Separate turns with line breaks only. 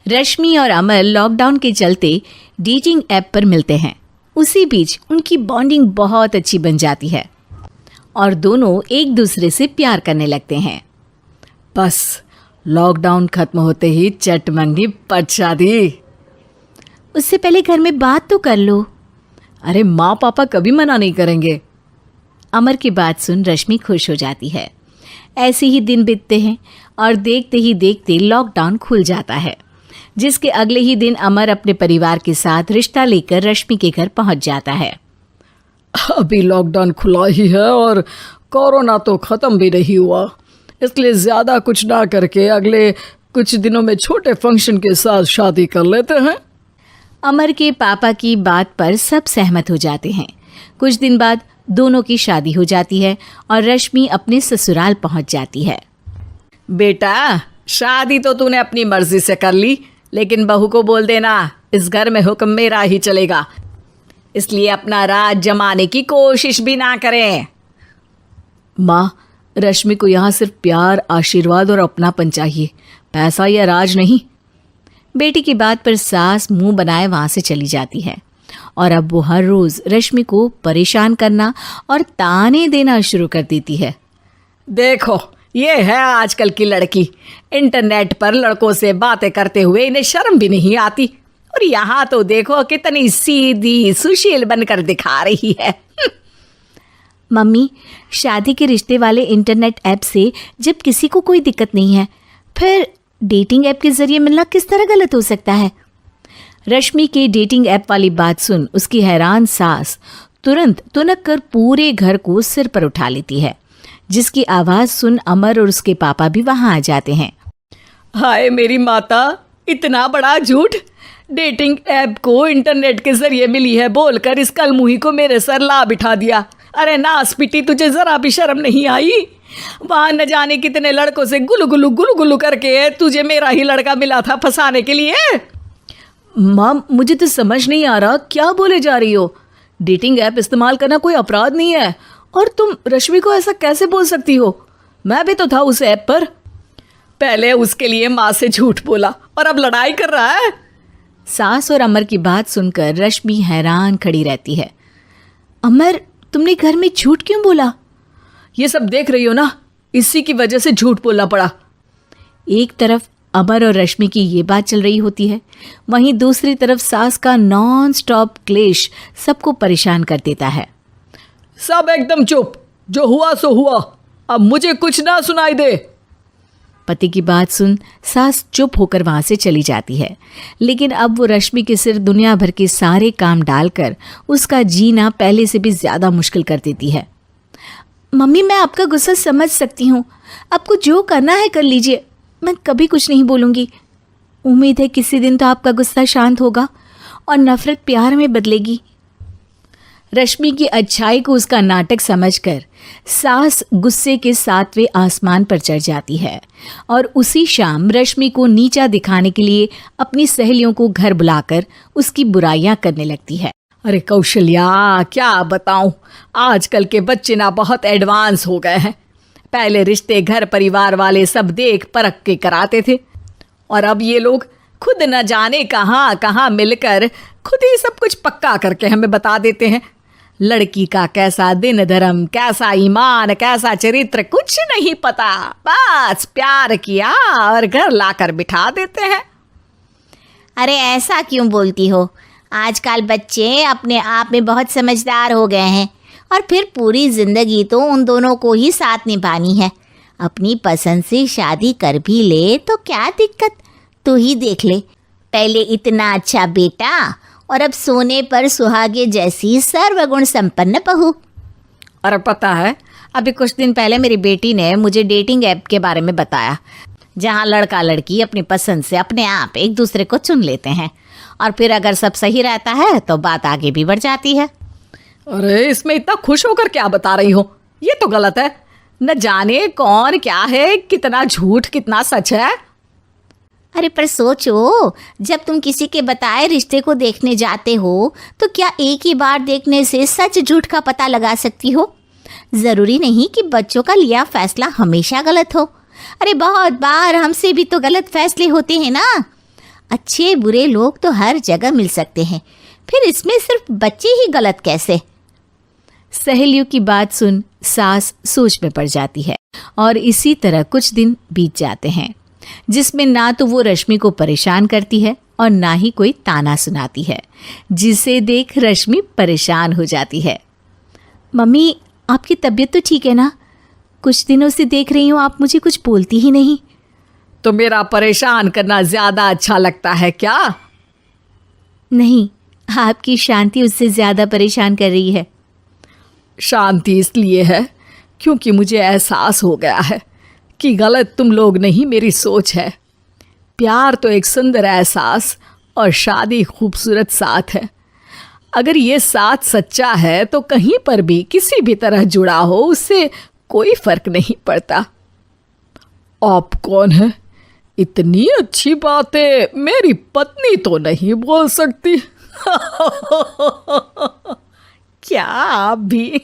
रश्मि और अमर लॉकडाउन के चलते डेटिंग ऐप पर मिलते हैं। उसी बीच उनकी बॉन्डिंग बहुत अच्छी बन जाती है और दोनों एक दूसरे से प्यार करने लगते हैं।
बस लॉकडाउन खत्म होते ही चट मंगनी पट शादी।
उससे पहले घर में बात तो कर लो।
अरे माँ पापा कभी मना नहीं करेंगे।
अमर की बात सुन रश्मि खुश हो जाती है। ऐसे ही दिन बीतते हैं और देखते ही देखते लॉकडाउन खुल जाता है, जिसके अगले ही दिन अमर अपने परिवार के साथ रिश्ता लेकर रश्मि के घर पहुंच जाता है।
अभी लॉकडाउन खुला ही है और कोरोना तो ख़त्म भी नहीं हुआ, इसलिए ज़्यादा कुछ ना करके अगले कुछ दिनों में छोटे फंक्शन के साथ शादी कर लेते हैं।
अमर के पापा की बात पर सब सहमत हो जाते हैं। कुछ दिन बाद दोनों की शादी हो जाती है और रश्मि अपने ससुराल पहुंच जाती है।
बेटा, शादी तो तूने अपनी मर्जी से कर ली, लेकिन बहू को बोल देना इस घर में हुक्म मेरा ही चलेगा, इसलिए अपना राज जमाने की कोशिश भी ना करें।
माँ, रश्मि को यहाँ सिर्फ प्यार, आशीर्वाद और अपनापन चाहिए, पैसा या राज नहीं। बेटी की बात पर सास मुंह बनाए वहाँ से चली जाती है और अब वो हर रोज़ रश्मि को परेशान करना और ताने देना शुरू कर देती है।
देखो, ये है आजकल की लड़की, इंटरनेट पर लड़कों से बातें करते हुए इन्हें शर्म भी नहीं आती, और यहाँ तो देखो कितनी सीधी सुशील बनकर दिखा रही है।
मम्मी, शादी के रिश्ते वाले इंटरनेट ऐप से जब किसी को कोई दिक्कत नहीं है, फिर डेटिंग ऐप के जरिए मिलना किस तरह गलत हो सकता है? रश्मि के डेटिंग ऐप वाली बात सुन उसकी हैरान सास तुरंत तुनक कर पूरे घर को सिर पर उठा लेती है, जिसकी आवाज़ सुन अमर और उसके पापा भी वहाँ आ जाते हैं।
हाय मेरी माता, इतना बड़ा झूठ! डेटिंग ऐप को इंटरनेट के जरिए मिली है बोलकर इस कलमुही को मेरे सर ला बिठा दिया। अरे नास पिटी, तुझे जरा भी शर्म नहीं आई? वहाँ न जाने कितने लड़कों से गुलू गुलू करके तुझे मेरा ही लड़का मिला था फंसाने के लिए।
माँ, मुझे तो समझ नहीं आ रहा क्या बोले जा रही हो। डेटिंग ऐप इस्तेमाल करना कोई अपराध नहीं है, और तुम रश्मि को ऐसा कैसे बोल सकती हो? मैं भी तो था उस ऐप पर।
पहले उसके लिए माँ से झूठ बोला और अब लड़ाई कर रहा है।
सास और अमर की बात सुनकर रश्मि हैरान खड़ी रहती है। अमर, तुमने घर में झूठ क्यों बोला?
ये सब देख रही हो ना, इसी की वजह से झूठ बोलना पड़ा।
एक तरफ अमर और रश्मि की ये बात चल रही होती है, वहीं दूसरी तरफ सास का नॉन स्टॉप क्लेश सबको परेशान कर देता है।
सब एकदम चुप, जो हुआ सो हुआ, अब मुझे कुछ ना सुनाई दे।
पति की बात सुन सास चुप होकर वहां से चली जाती है, लेकिन अब वो रश्मि के सिर दुनिया भर के सारे काम डालकर उसका जीना पहले से भी ज्यादा मुश्किल कर देती है। मम्मी, मैं आपका गुस्सा समझ सकती हूँ, आपको जो करना है कर लीजिए, मैं कभी कुछ नहीं बोलूँगी। उम्मीद है किसी दिन तो आपका गुस्सा शांत होगा और नफरत प्यार में बदलेगी। रश्मि की अच्छाई को उसका नाटक समझकर सास गुस्से के 7वें आसमान पर चढ़ जाती है और उसी शाम रश्मि को नीचा दिखाने के लिए अपनी सहेलियों को घर बुलाकर उसकी बुराइयां करने लगती है।
अरे कौशल्या, क्या बताऊं, आजकल के बच्चे ना बहुत एडवांस हो गए हैं। पहले रिश्ते घर परिवार वाले सब देख परख के कराते थे, और अब ये लोग खुद न जाने कहाँ कहाँ मिलकर खुद ही सब कुछ पक्का करके हमें बता देते हैं। लड़की का कैसा दिन धर्म, कैसा ईमान, कैसा चरित्र कुछ नहीं पता, बस प्यार किया और घर लाकर बिठा देते हैं।
अरे ऐसा क्यों बोलती हो? आजकल बच्चे अपने आप में बहुत समझदार हो गए हैं, और फिर पूरी जिंदगी तो उन दोनों को ही साथ निभानी है। अपनी पसंद से शादी कर भी ले तो क्या दिक्कत, तू ही देख ले, पहले इतना अच्छा बेटा और अब सोने पर सुहागे जैसी सर्वगुण संपन्न बहू।
और पता है, अभी कुछ दिन पहले मेरी बेटी ने मुझे डेटिंग ऐप के बारे में बताया, जहाँ लड़का लड़की अपनी पसंद से अपने आप एक दूसरे को चुन लेते हैं, और फिर अगर सब सही रहता है तो बात आगे भी बढ़ जाती है।
अरे इसमें इतना खुश होकर क्या बता रही हो? ये तो गलत है। न जाने कौन क्या है, कितना झूठ कितना सच है।
अरे पर सोचो, जब तुम किसी के बताए रिश्ते को देखने जाते हो तो क्या एक ही बार देखने से सच झूठ का पता लगा सकती हो? ज़रूरी नहीं कि बच्चों का लिया फैसला हमेशा गलत हो। अरे बहुत बार हमसे भी तो गलत फैसले होते हैं ना। अच्छे बुरे लोग तो हर जगह मिल सकते हैं, फिर इसमें सिर्फ बच्चे ही गलत कैसे?
सहेलियों की बात सुन सास सोच में पड़ जाती है और इसी तरह कुछ दिन बीत जाते हैं जिसमें ना तो वो रश्मि को परेशान करती है और ना ही कोई ताना सुनाती है, जिसे देख रश्मि परेशान हो जाती है। मम्मी, आपकी तबीयत तो ठीक है ना? कुछ दिनों से देख रही हूँ आप मुझे कुछ बोलती ही नहीं।
तो मेरा परेशान करना ज्यादा अच्छा लगता है क्या?
नहीं, आपकी शांति उससे ज्यादा परेशान कर रही है।
शांति इसलिए है क्योंकि मुझे एहसास हो गया है कि गलत तुम लोग नहीं, मेरी सोच है। प्यार तो एक सुंदर एहसास और शादी खूबसूरत साथ है। अगर ये साथ सच्चा है तो कहीं पर भी किसी भी तरह जुड़ा हो उससे कोई फर्क नहीं पड़ता। आप कौन है? इतनी अच्छी बातें मेरी पत्नी तो नहीं बोल सकती। क्या आप भी?